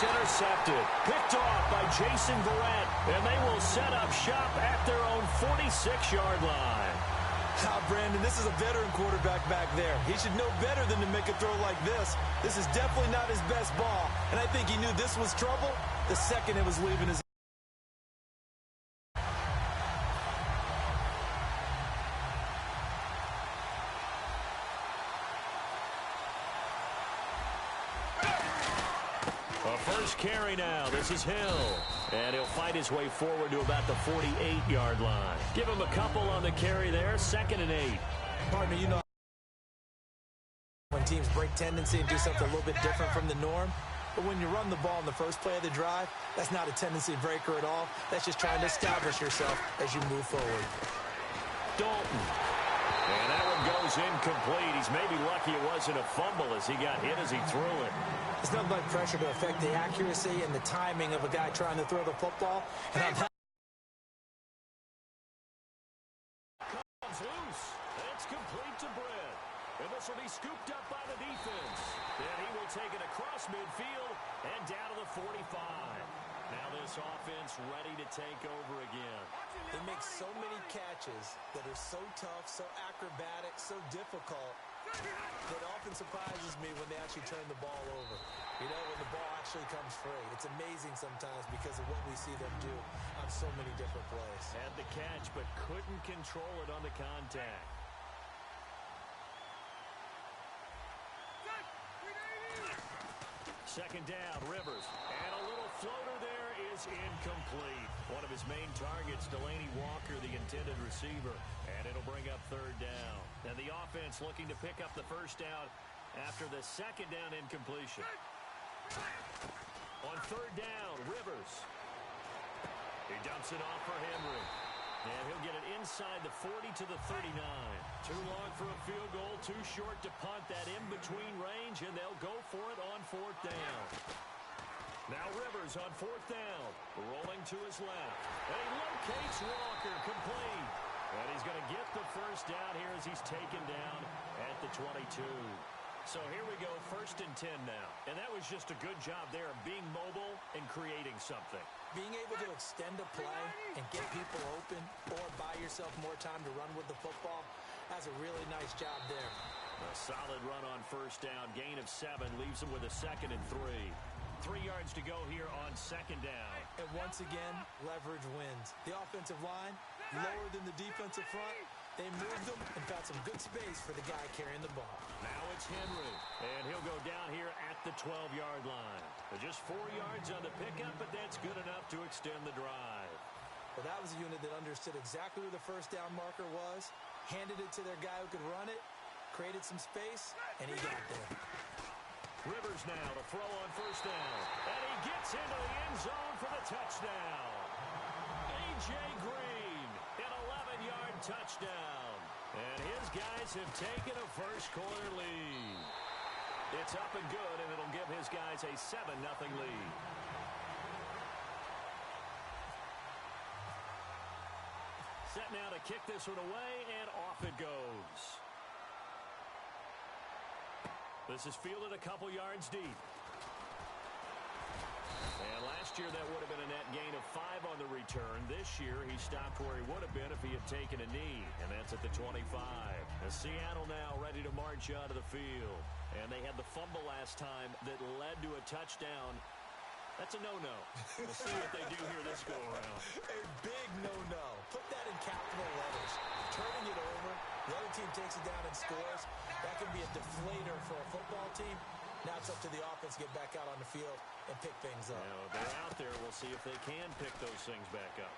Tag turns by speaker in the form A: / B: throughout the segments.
A: intercepted. Picked off by Jason Verrett. And they will set up shop at their own 46-yard line.
B: Brandon, this is a veteran quarterback back there. He should know better than to make a throw like this. This is definitely not his best ball. And I think he knew this was trouble the second it was leaving his.
A: First carry now. This is Hill. And he'll fight his way forward to about the 48-yard line. Give him a couple on the carry there. 2nd and 8.
B: Partner, you know when teams break tendency and do something a little bit different from the norm. But when you run the ball in the first play of the drive, that's not a tendency breaker at all. That's just trying to establish yourself as you move forward.
A: Dalton. And that one goes incomplete. He's maybe lucky it wasn't a fumble as he got hit as he threw it.
B: It's nothing like pressure to affect the accuracy and the timing of a guy trying to throw the football. And I'm
A: comes loose. It's complete to Brett. And this will be scooped up by the defense. Then he will take it across midfield and down to the 45. Now this offense ready to take over again.
B: They make so many catches that are so tough, so acrobatic, so difficult that often surprises me when they actually turn the ball over. You know, when the ball actually comes free. It's amazing sometimes because of what we see them do on so many different plays.
A: Had the catch but couldn't control it on the contact. Second down, Rivers. And a little floater there is incomplete. One of his main targets, Delaney Walker, the intended receiver. And it'll bring up 3rd down. And the offense looking to pick up the first down after the 2nd down incompletion. On 3rd down, Rivers. He dumps it off for Henry. And he'll get it inside the 40 to the 39. Too long for a field goal, too short to punt. That in-between range, and they'll go for it on 4th down. Now Rivers on 4th down, rolling to his left. And he locates Walker, complete. And he's going to get the first down here as he's taken down at the 22. So here we go, 1st and 10 now. And that was just a good job there of being mobile and creating something.
B: Being able to extend a play and get people open or buy yourself more time to run with the football, that's a really nice job there.
A: A solid run on 1st down, gain of 7, leaves him with a 2nd and 3. 3 yards to go here on 2nd down.
B: And once again, leverage wins. The offensive line, lower than the defensive front. They moved them and found some good space for the guy carrying the ball.
A: Now it's Henry, and he'll go down here at the 12-yard line. Just 4 yards on the pickup, but that's good enough to extend the drive.
B: Well, that was a unit that understood exactly where the first down marker was, handed it to their guy who could run it, created some space, and he got there.
A: Rivers now to throw on 1st down, and he gets into the end zone for the touchdown. A.J. Green, an 11-yard touchdown. And his guys have taken a first-quarter lead. It's up and good, and it'll give his guys a 7-0 lead. Set now to kick this one away, and off it goes. This is fielded a couple yards deep. And last year that would have been a net gain of 5 on the return. This year he stopped where he would have been if he had taken a knee, and that's at the 25. As Seattle now ready to march out of the field. And they had the fumble last time that led to a touchdown. That's a no-no. We'll see what they do here this go-around.
B: A big no-no. Put that in capital letters. Turning it over, the other team takes it down and scores. That can be a deflator for a football team. Now it's up to the offense to get back out on the field and pick things up.
A: Now, they're out there. We'll see if they can pick those things back up.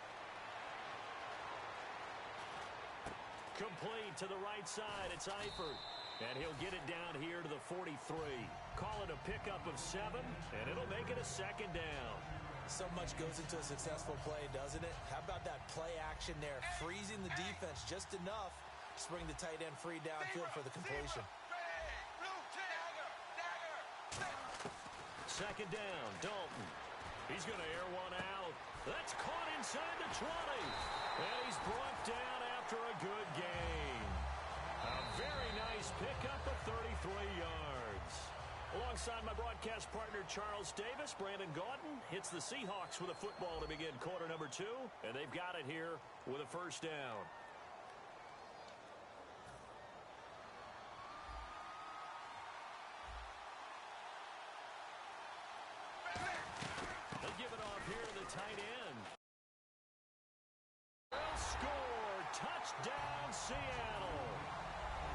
A: Complete to the right side. It's Eifert. And he'll get it down here to the 43. Call it a pickup of 7, and it'll make it a 2nd down.
B: So much goes into a successful play, doesn't it? How about that play action there? Freezing the defense just enough to bring the tight end free downfield for the completion.
A: 2nd down, Dalton. He's going to air one out. That's caught inside the 20. And he's brought down after a good gain. A very nice pickup of 33 yards. Alongside my broadcast partner, Charles Davis, Brandon Gaudin hits the Seahawks with a football to begin quarter number 2, and they've got it here with a first down. They give it off here to the tight end. They'll score. Touchdown, Seattle.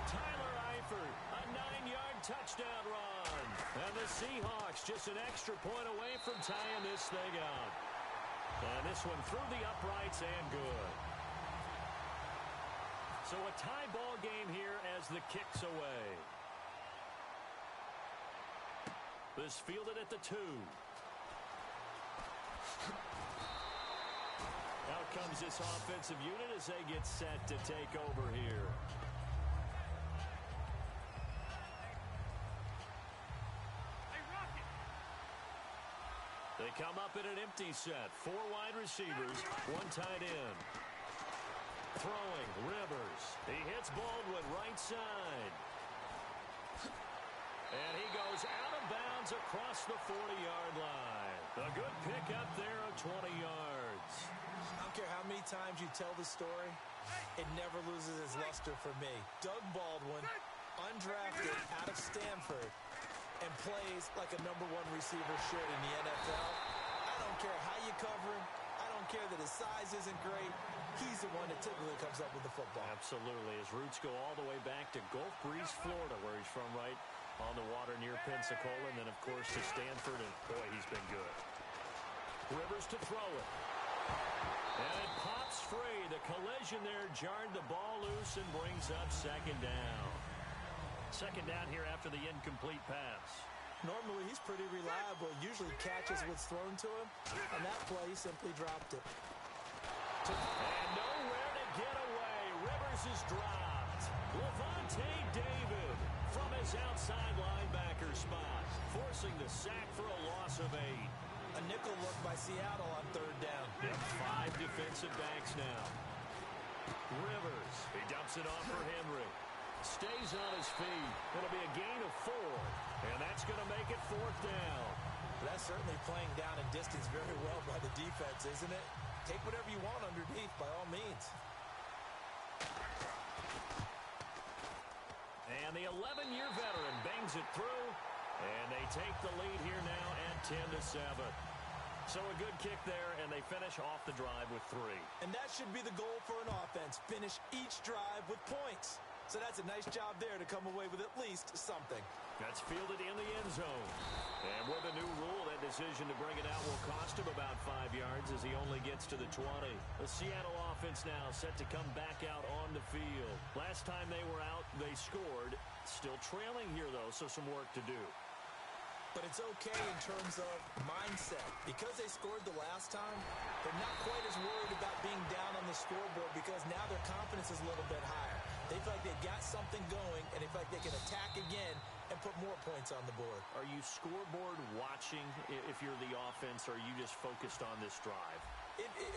A: Tyler Eifert, a 9-yard touchdown run. And the Seahawks just an extra point away from tying this thing up. And this one through the uprights and good. So a tie ball game here as the kick's away. This fielded at the 2. Out comes this offensive unit as they get set to take over here. They come up in an empty set. 4 wide receivers, 1 tight end. Throwing, Rivers. He hits Baldwin right side. And he goes out of bounds across the 40-yard line. A good pick up there of 20 yards.
B: I don't care how many times you tell the story, it never loses its luster for me. Doug Baldwin, undrafted out of Stanford, and plays like a #1 receiver should in the NFL. I don't care how you cover him. I don't care that his size isn't great. He's the one that typically comes up with the football.
A: Absolutely. His roots go all the way back to Gulf Breeze, Florida, where he's from, right on the water near Pensacola, and then, of course, to Stanford, and, boy, he's been good. Rivers to throw it. And it pops free. The collision there jarred the ball loose and brings up second down. Second down here after the incomplete pass.
B: Normally, he's pretty reliable. Usually catches what's thrown to him. And that play, he simply dropped it.
A: And nowhere to get away. Rivers is dropped. Levante David from his outside linebacker spot, forcing the sack for a loss of 8.
B: A nickel look by Seattle on 3rd down.
A: Yep, 5 defensive backs now. Rivers, he dumps it off for Henry. Stays on his feet. It'll be a gain of 4, and that's going to make it 4th down.
B: That's certainly playing down in distance very well by the defense, isn't it? Take whatever you want underneath, by all means.
A: And the 11-year veteran bangs it through, and they take the lead here now at 10-7. So a good kick there, and they finish off the drive with 3.
B: And that should be the goal for an offense. Finish each drive with points. So that's a nice job there to come away with at least something.
A: That's fielded in the end zone. And with a new rule, that decision to bring it out will cost him about 5 yards as he only gets to the 20. The Seattle offense now set to come back out on the field. Last time they were out, they scored. Still trailing here, though, so some work to do.
B: But it's okay in terms of mindset. Because they scored the last time, they're not quite as worried about being down on the scoreboard because now their confidence is a little bit higher. They feel like they've got something going, and they feel like they can attack again and put more points on the board.
A: Are you scoreboard watching if you're the offense, or are you just focused on this drive?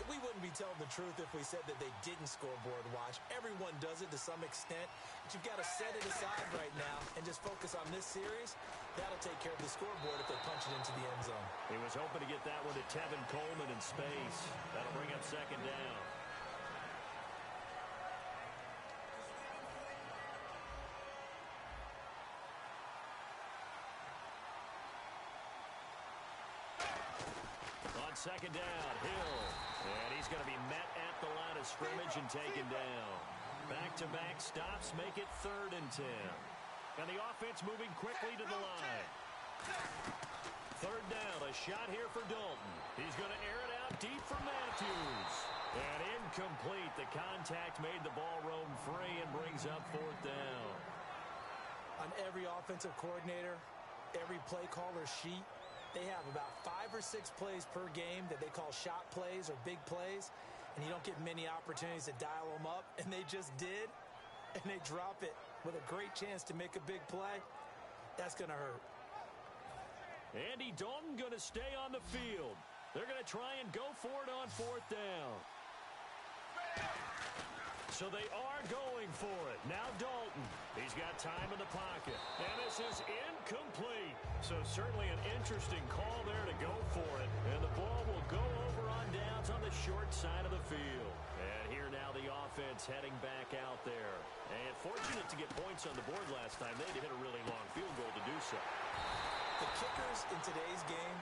B: We wouldn't be telling the truth if we said that they didn't scoreboard watch. Everyone does it to some extent, but you've got to set it aside right now and just focus on this series. That'll take care of the scoreboard if they punch it into the end zone.
A: He was hoping to get that one to Tevin Coleman in space. That'll bring up second down. On second down, Hill. And he's going to be met at the line of scrimmage and taken down. Back-to-back stops make it 3rd and 10. And the offense moving quickly to the line. 3rd down, a shot here for Dalton. He's going to air it out deep for Matthews. And incomplete. The contact made the ball roam free and brings up 4th down.
B: On every offensive coordinator, every play caller sheet, they have about 5 or 6 plays per game that they call shot plays or big plays, and you don't get many opportunities to dial them up, and they just did, and they drop it with a great chance to make a big play. That's going to hurt.
A: Andy Dalton going to stay on the field. They're going to try and go for it on 4th down. So So they are going for it. Now Dalton. He's got time in the pocket. And this is incomplete. So certainly an interesting call there to go for it. And the ball will go over on downs on the short side of the field. And here now the offense heading back out there. And fortunate to get points on the board last time. They had to hit a really long field goal to do so.
B: The kickers in today's game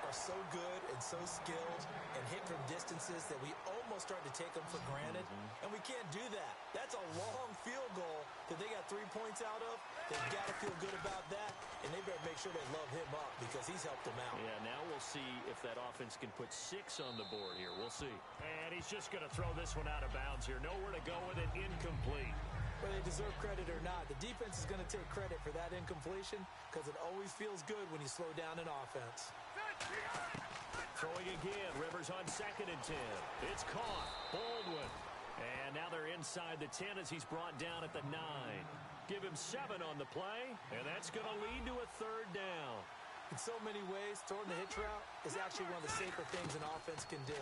B: are so good and so skilled and hit from distances that we almost start to take them for granted. And we can't do that. That's a long field goal that they got 3 points out of. They've got to feel good about that, and they better make sure they love him up because he's helped them out.
A: Yeah, now we'll see if that offense can put 6 on the board here. We'll see. And he's just going to throw this one out of bounds here. Nowhere to go with it. Incomplete.
B: Whether they deserve credit or not, the defense is going to take credit for that incompletion because it always feels good when you slow down an offense.
A: Throwing again. Rivers on 2nd and 10. It's caught. Baldwin. And now they're inside the 10 as he's brought down at the 9. Give him 7 on the play, and that's going to lead to a 3rd down.
B: In so many ways, throwing the hitch route is actually one of the safer things an offense can do.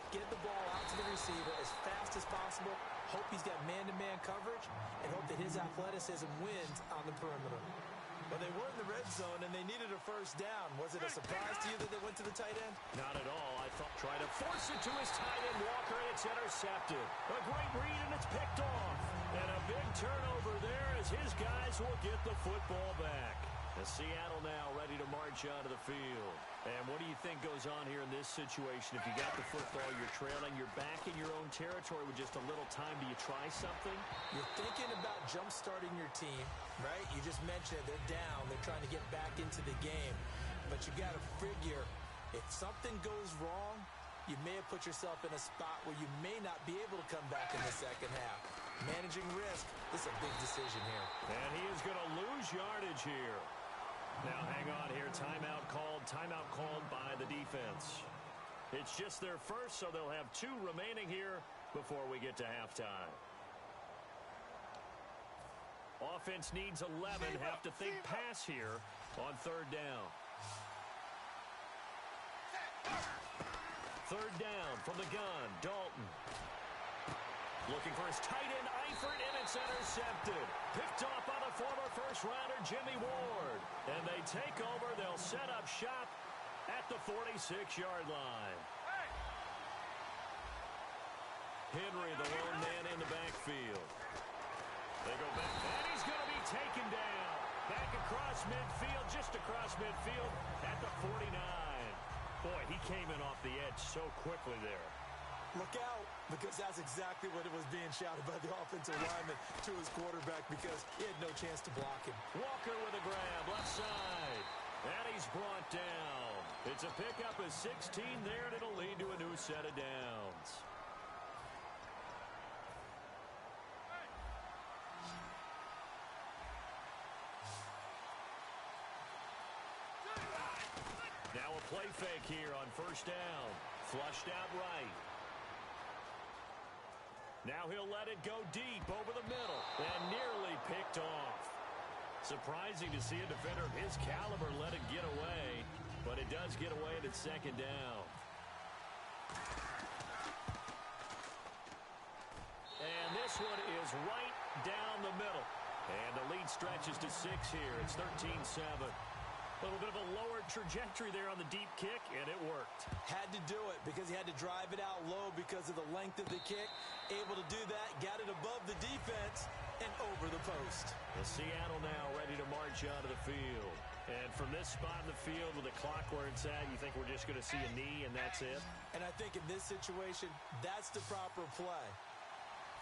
B: Get the ball out to the receiver as fast as possible, hope he's got man-to-man coverage, and hope that his athleticism wins on the perimeter. Well, they were in the red zone, and they needed a 1st down. Was it a surprise to you that they went to the tight end?
A: Not at all. I thought try to force it to his tight end, Walker, and it's intercepted. A great read, and it's picked off. And a big turnover there as his guys will get the football back. The Seattle now ready to march onto the field. And what do you think goes on here in this situation? If you got the football, you're trailing, you're back in your own territory with just a little time. Do you try something?
B: You're thinking about jump-starting your team, right? You just mentioned it. They're down. They're trying to get back into the game. But you got to figure if something goes wrong, you may have put yourself in a spot where you may not be able to come back in the second half. Managing risk, this is a big decision here.
A: And he is going to lose yardage here. Now hang on here. Timeout called by the defense. It's just their first, so they'll have 2 remaining here before we get to halftime. Offense needs 11. Have to think pass here on 3rd down. 3rd down from the gun. Dalton. Looking for his tight end, Eifert, and it's intercepted. Picked off by the former first-rounder, Jimmy Ward. And they take over. They'll set up shop at the 46-yard line. Henry, the lone man in the backfield. They go back, and he's going to be taken down. Back across midfield, just across midfield at the 49. Boy, he came in off the edge so quickly there.
B: Look out, because that's exactly what it was being shouted by the offensive lineman to his quarterback because he had no chance to block him.
A: Walker with a grab, left side. And he's brought down. It's a pickup of 16 there, and it'll lead to a new set of downs. Now a play fake here on 1st down. Flushed out right. Now he'll let it go deep over the middle and nearly picked off. Surprising to see a defender of his caliber let it get away, but it does get away at its 2nd down. And this one is right down the middle. And the lead stretches to 6 here. It's 13-7. A little bit of a lower trajectory there on the deep kick, and it worked.
B: Had to do it because he had to drive it out low because of the length of the kick. Able to do that, got it above the defense, and over the post.
A: The Seattle now ready to march onto the field. And from this spot in the field with the clock where it's at, you think we're just going to see a knee and that's it?
B: And I think in this situation, that's the proper play.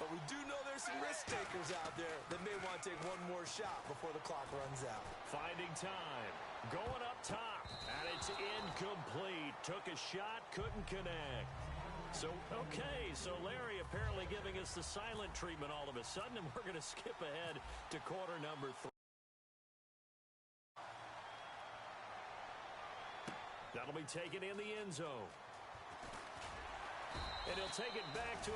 B: But we do know there's some risk takers out there that may want to take one more shot before the clock runs out.
A: Finding time. Going up top. And it's incomplete. Took a shot, couldn't connect. So, okay, so Larry apparently giving us the silent treatment all of a sudden, and we're going to skip ahead to quarter number 3. That'll be taken in the end zone. And he'll take it back to